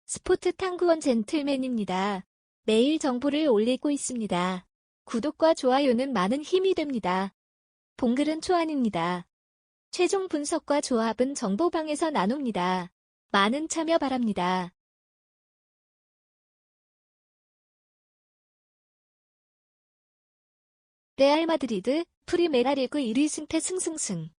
스포츠 탐구원 젠틀맨입니다. 매일 정보를 올리고 있습니다. 구독과 좋아요는 많은 힘이 됩니다. 본글은 초안입니다. 최종 분석과 조합은 정보방에서 나눕니다. 많은 참여 바랍니다. 레알 마드리드, 프리메라리그 1위 승패 승승승.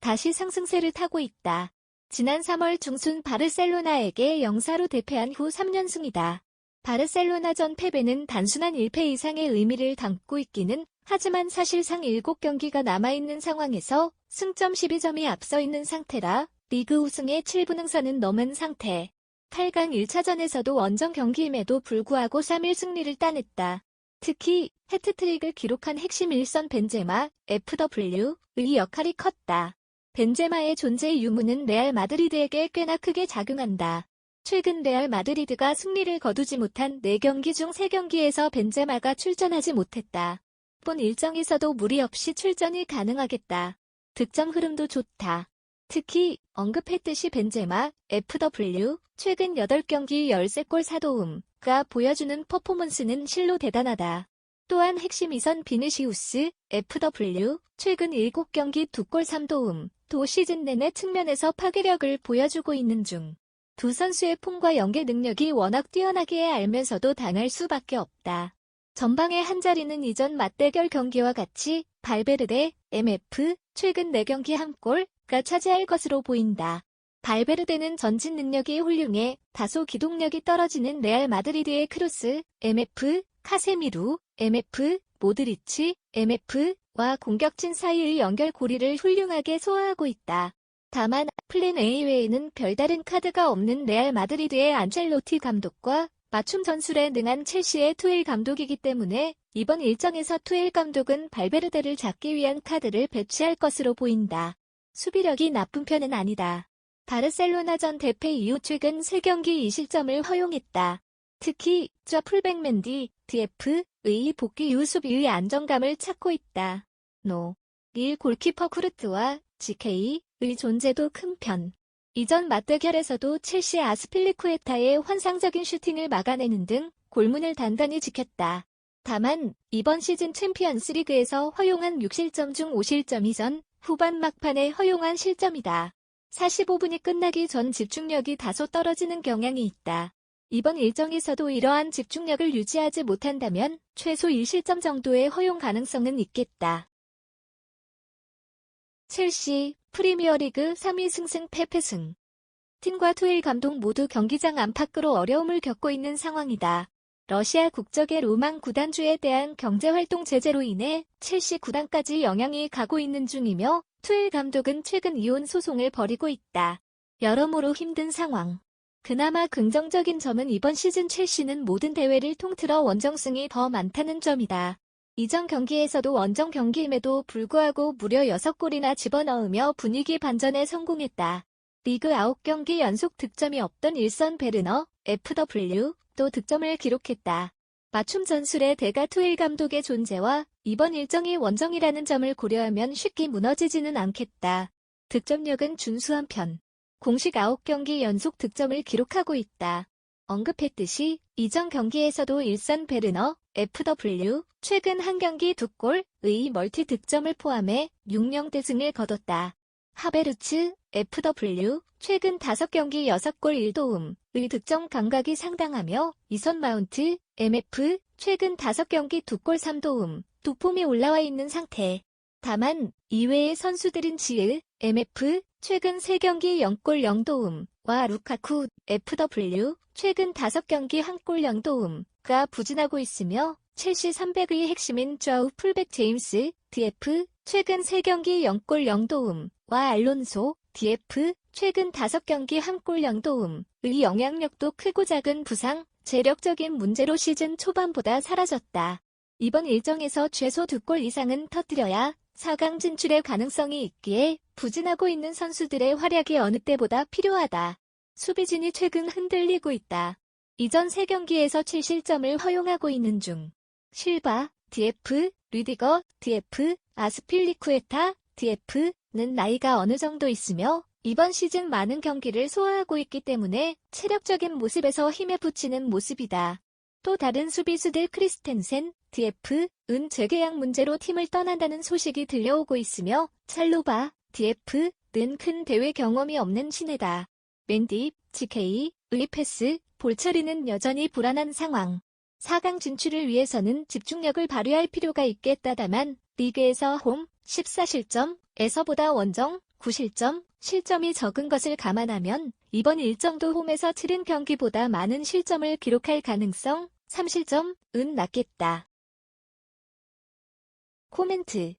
다시 상승세를 타고 있다. 지난 3월 중순 바르셀로나에게 0-4로 대패한 후 3연승이다. 바르셀로나전 패배는 단순한 1패 이상의 의미를 담고 있기는 하지만 사실상 7경기가 남아있는 상황에서 승점 12점이 앞서 있는 상태라 리그 우승의 7분응선은 넘은 상태. 8강 1차전에서도 원정 경기임에도 불구하고 3일 승리를 따냈다. 특히 해트트릭을 기록한 핵심 일선 벤제마, FW의 역할이 컸다. 벤제마의 존재 유무는 레알 마드리드에게 꽤나 크게 작용한다. 최근 레알 마드리드가 승리를 거두지 못한 4경기 중 3경기에서 벤제마가 출전하지 못했다. 본 일정에서도 무리 없이 출전이 가능하겠다. 득점 흐름도 좋다. 특히 언급했듯이 벤제마, FW, 최근 8경기 13골 4도움가 보여주는 퍼포먼스는 실로 대단하다. 또한 핵심 이선 비니시우스, FW, 최근 7경기 2골 3도움, 도 시즌 내내 측면에서 파괴력을 보여주고 있는 중. 두 선수의 폼과 연계 능력이 워낙 뛰어나기에 알면서도 당할 수밖에 없다. 전방의 한자리는 이전 맞대결 경기와 같이 발베르데, MF, 최근 4경기 1골가 차지할 것으로 보인다. 발베르데는 전진 능력이 훌륭해 다소 기동력이 떨어지는 레알 마드리드의 크로스, MF, 카세미루, MF, 모드리치, MF와 공격진 사이의 연결고리를 훌륭하게 소화하고 있다. 다만 플랜 A 외에는 별다른 카드가 없는 레알 마드리드의 안첼로티 감독과 맞춤 전술에 능한 첼시의 투엘 감독이기 때문에 이번 일정에서 투엘 감독은 발베르데를 잡기 위한 카드를 배치할 것으로 보인다. 수비력이 나쁜 편은 아니다. 바르셀로나전 대패 이후 최근 3경기 2실점을 허용했다. 특히 좌 풀백 맨디, DF의 복귀 이후 수비의 안정감을 찾고 있다. 릴 골키퍼 쿠르트와 GK의 존재도 큰 편. 이전 맞대결에서도 첼시 아스필리쿠에타의 환상적인 슈팅을 막아내는 등 골문을 단단히 지켰다. 다만 이번 시즌 챔피언스리그에서 허용한 6실점 중 5실점이 전 후반 막판에 허용한 실점이다. 45분이 끝나기 전 집중력이 다소 떨어지는 경향이 있다. 이번 일정에서도 이러한 집중력을 유지하지 못한다면 최소 1실점 정도의 허용 가능성은 있겠다. 첼시, 프리미어리그 3위 승승 패패승. 팀과 투엘 감독 모두 경기장 안팎으로 어려움을 겪고 있는 상황이다. 러시아 국적의 로망 구단주에 대한 경제활동 제재로 인해 첼시 구단까지 영향이 가고 있는 중이며 투엘 감독은 최근 이혼 소송을 벌이고 있다. 여러모로 힘든 상황. 그나마 긍정적인 점은 이번 시즌 첼시는 모든 대회를 통틀어 원정승이 더 많다는 점이다. 이전 경기에서도 원정 경기임에도 불구하고 무려 6골이나 집어넣으며 분위기 반전에 성공했다. 리그 9경기 연속 득점이 없던 일선 베르너, FW도 득점을 기록했다. 맞춤 전술의 대가 투엘 감독의 존재와 이번 일정이 원정이라는 점을 고려하면 쉽게 무너지지는 않겠다. 득점력은 준수한 편. 공식 9경기 연속 득점을 기록하고 있다. 언급했듯이 이전 경기에서도 일선 베르너, FW, 최근 한 경기 2골의 멀티 득점을 포함해 6-0 승을 거뒀다. 하베르츠, FW, 최근 5경기 6골 1도움의 득점 감각이 상당하며 이선 마운트, MF, 최근 5경기 2골 3도움, 두 폼이 올라와 있는 상태. 다만 이외의 선수들인 지을, MF, 최근 3경기 0골 0도움과 루카쿠, FW, 최근 5경기 1골 0도움가 부진하고 있으며 첼시 3백의 핵심인 좌우 풀백 제임스, DF, 최근 3경기 0골 0도움과 알론소, DF, 최근 5경기 1골 0도움의 영향력도 크고 작은 부상, 재력적인 문제로 시즌 초반보다 사라졌다. 이번 일정에서 최소 2골 이상은 터뜨려야 4강 진출의 가능성이 있기에 부진하고 있는 선수들의 활약이 어느 때보다 필요하다. 수비진이 최근 흔들리고 있다. 이전 3경기에서 7실점을 허용하고 있는 중. 실바, DF, 르디거, DF, 아스필리쿠에타, DF는 나이가 어느 정도 있으며 이번 시즌 많은 경기를 소화하고 있기 때문에 체력적인 모습에서 힘에 부치는 모습이다. 또 다른 수비수들 크리스텐센, DF은 재계약 문제로 팀을 떠난다는 소식이 들려오고 있으며 찰로바, DF는 큰 대회 경험이 없는 신예다. 맨디, GK, 의패스, 볼처리는 여전히 불안한 상황. 4강 진출을 위해서는 집중력을 발휘할 필요가 있겠다다만 리그에서 홈 14실점에서보다 원정 9실점, 실점이 적은 것을 감안하면 이번 일정도 홈에서 치른 경기보다 많은 실점을 기록할 가능성 3실점은 낮겠다. 코멘트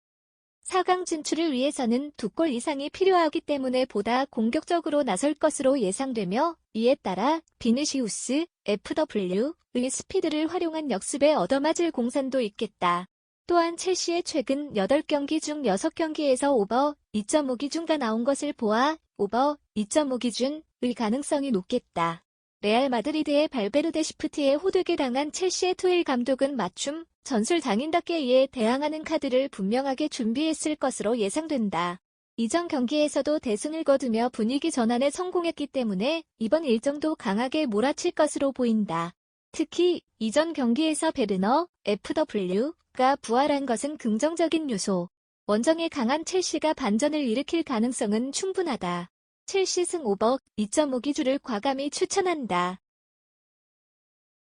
4강 진출을 위해서는 2골 이상이 필요하기 때문에 보다 공격적으로 나설 것으로 예상되며 이에 따라 비니시우스, FW의 스피드를 활용한 역습에 얻어맞을 공산도 있겠다. 또한 첼시의 최근 8경기 중 6경기에서 오버 2.5 기준가 나온 것을 보아 오버 2.5 기준의 가능성이 높겠다. 레알 마드리드의 발베르데 시프트에 호되게 당한 첼시의 투일 감독은 맞춤 전술 장인답게 이에 대항하는 카드를 분명하게 준비했을 것으로 예상된다. 이전 경기에서도 대승을 거두며 분위기 전환에 성공했기 때문에 이번 일정도 강하게 몰아칠 것으로 보인다. 특히 이전 경기에서 베르너, FW가 부활한 것은 긍정적인 요소. 원정에 강한 첼시가 반전을 일으킬 가능성은 충분하다. 첼시 승 오버 2.5 기준을 과감히 추천한다.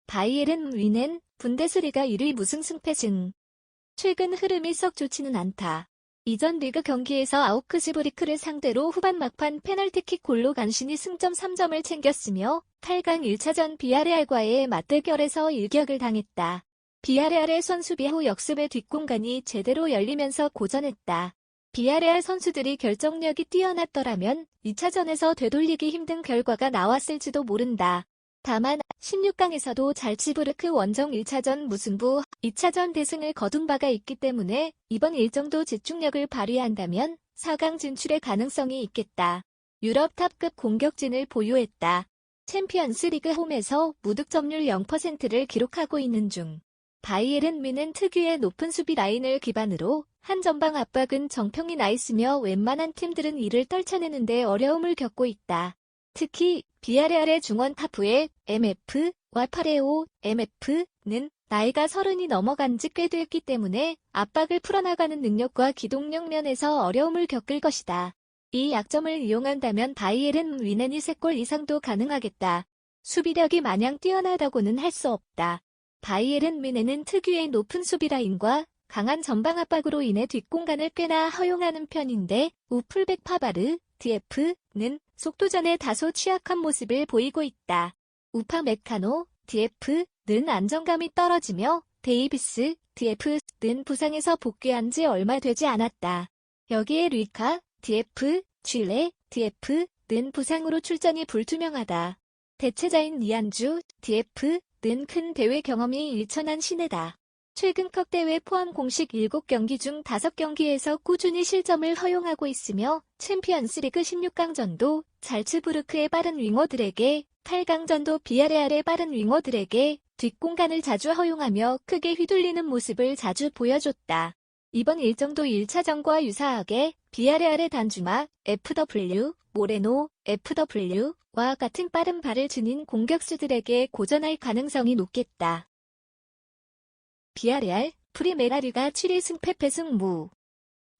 바이에른 뮌헨 분데스리가 1위 무승승 패승. 최근 흐름이 썩 좋지는 않다. 이전 리그 경기에서 아우크스부르크를 상대로 후반 막판 페널티킥 골로 간신히 승점 3점을 챙겼으며 8강 1차전 비아레알과의 맞대결에서 일격을 당했다. 비아레알의 선수비 후 역습의 뒷공간이 제대로 열리면서 고전했다. 비아레알 선수들이 결정력이 뛰어났더라면 2차전에서 되돌리기 힘든 결과가 나왔을지도 모른다. 다만 16강에서도 잘츠부르크 원정 1차전 무승부, 2차전 대승을 거둔 바가 있기 때문에 이번 일정도 집중력을 발휘한다면 4강 진출의 가능성이 있겠다. 유럽 탑급 공격진을 보유했다. 챔피언스리그 홈에서 무득점률 0%를 기록하고 있는 중. 바이에른 뮌헨 특유의 높은 수비 라인을 기반으로 한 전방 압박은 정평이 나 있으며 웬만한 팀들은 이를 떨쳐내는데 어려움을 겪고 있다. 특히 비아레알의 중원 타프의 MF와 파레오 MF는 나이가 30이 넘어간 지 꽤 됐기 때문에 압박을 풀어나가는 능력과 기동력 면에서 어려움을 겪을 것이다. 이 약점을 이용한다면 바이에른 뮌헨이 3골 이상도 가능하겠다. 수비력이 마냥 뛰어나다고는 할 수 없다. 바이에른 뮌헨은 특유의 높은 수비 라인과 강한 전방 압박으로 인해 뒷공간을 꽤나 허용하는 편인데 우풀백 파바르, DF는 속도전에 다소 취약한 모습을 보이고 있다. 우파 메카노, DF는 안정감이 떨어지며 데이비스, DF는 부상에서 복귀한 지 얼마 되지 않았다. 여기에 리카, DF, 쥐레, DF는 부상으로 출전이 불투명하다. 대체자인 이안주, DF는 큰 대회 경험이 일천한 신예다. 최근 컵 대회 포함 공식 7경기 중 5경기에서 꾸준히 실점을 허용하고 있으며 챔피언스리그 16강전도 잘츠부르크의 빠른 윙어들에게 8강전도 비아레알의 빠른 윙어들에게 뒷공간을 자주 허용하며 크게 휘둘리는 모습을 자주 보여줬다. 이번 일정도 1차전과 유사하게 비아레알의 단주마, FW, 모레노, FW와 같은 빠른 발을 지닌 공격수들에게 고전할 가능성이 높겠다. 비아레알, 프리메라리가 7위 승패 패승 무.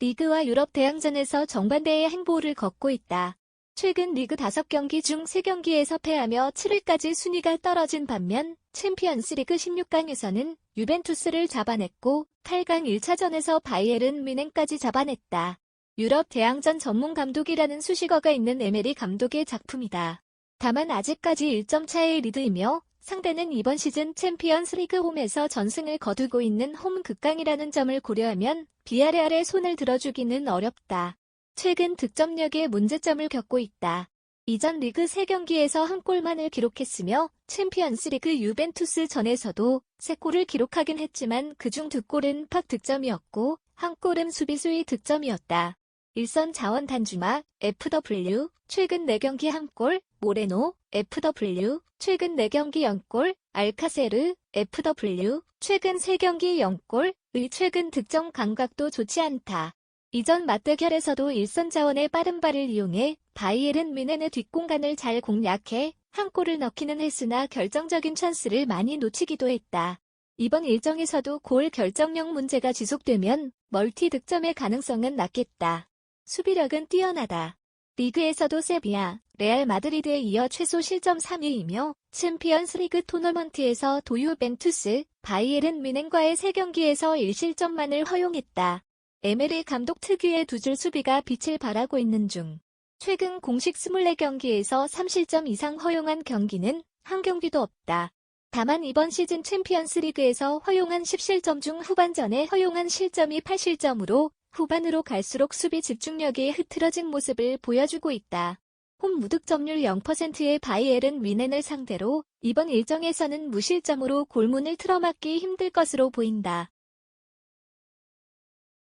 리그와 유럽 대항전에서 정반대의 행보를 걷고 있다. 최근 리그 5경기 중 3경기에서 패하며 7위까지 순위가 떨어진 반면 챔피언스리그 16강에서는 유벤투스를 잡아냈고 8강 1차전에서 바이에른 뮌헨까지 잡아냈다. 유럽 대항전 전문 감독이라는 수식어가 있는 에메리 감독의 작품이다. 다만 아직까지 1점 차의 리드이며 상대는 이번 시즌 챔피언스리그 홈에서 전승을 거두고 있는 홈 극강이라는 점을 고려하면 비아레알의 손을 들어주기는 어렵다. 최근 득점력에 문제점을 겪고 있다. 이전 리그 3경기에서 한 골만을 기록했으며 챔피언스리그 유벤투스 전에서도 3골을 기록하긴 했지만 그중 2골은 팍 득점이었고 한 골은 수비수의 득점이었다. 일선 자원 단주마, FW, 최근 4경기 1골, 모레노, FW, 최근 4경기 0골, 알카세르, FW, 최근 3경기 0골의 최근 득점 감각도 좋지 않다. 이전 맞대결에서도 일선 자원의 빠른 발을 이용해 바이에른 뮌헨의 뒷공간을 잘 공략해 한 골을 넣기는 했으나 결정적인 찬스를 많이 놓치기도 했다. 이번 일정에서도 골 결정력 문제가 지속되면 멀티 득점의 가능성은 낮겠다. 수비력은 뛰어나다. 리그에서도 세비야, 레알 마드리드에 이어 최소 실점 3위이며 챔피언스 리그 토너먼트에서 도유벤투스, 바이에른 뮌헨과의 3경기에서 1실점만을 허용했다. 에메리 감독 특유의 두 줄 수비가 빛을 발하고 있는 중. 최근 공식 24경기에서 3실점 이상 허용한 경기는 한 경기도 없다. 다만 이번 시즌 챔피언스 리그에서 허용한 10실점 중 후반전에 허용한 실점이 8실점으로 후반으로 갈수록 수비 집중력이 흐트러진 모습을 보여주고 있다. 홈 무득점률 0%의 바이에른 뮌헨을 상대로 이번 일정에서는 무실점으로 골문을 틀어막기 힘들 것으로 보인다.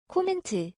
코멘트.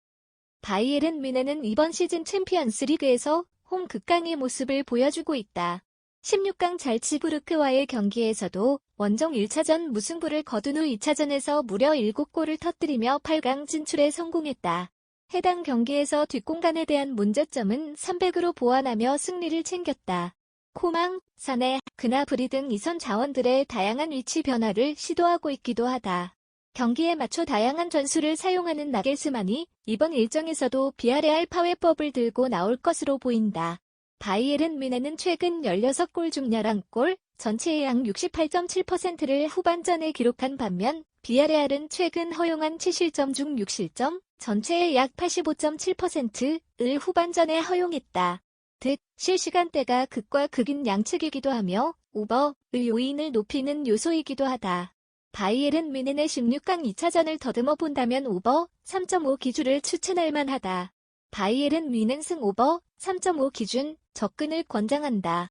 바이에른 뮌헨은 이번 시즌 챔피언스 리그에서 홈 극강의 모습을 보여주고 있다. 16강 잘츠부르크와의 경기에서도 원정 1차전 무승부를 거둔 후 2차전에서 무려 7골을 터뜨리며 8강 진출에 성공했다. 해당 경기에서 뒷공간에 대한 문제점은 300으로 보완하며 승리를 챙겼다. 코망, 사네, 그나브리 등 이선 자원들의 다양한 위치 변화를 시도하고 있기도 하다. 경기에 맞춰 다양한 전술을 사용하는 나겔스만이 이번 일정에서도 비아레알 파회법을 들고 나올 것으로 보인다. 바이에른 뮌헨은 최근 16골 중 11골, 전체의 약 68.7%를 후반전에 기록한 반면 비아레알은 최근 허용한 7실점 중 6실점, 전체의 약 85.7%를 후반전에 허용했다. 즉, 실시간대가 극과 극인 양측이기도 하며 오버의 요인을 높이는 요소이기도 하다. 바이에른 뮌헨의 16강 2차전을 더듬어 본다면 오버 3.5 기준을 추천할 만하다. 바이에른 뮌헨 승 오버 3.5 기준 접근을 권장한다.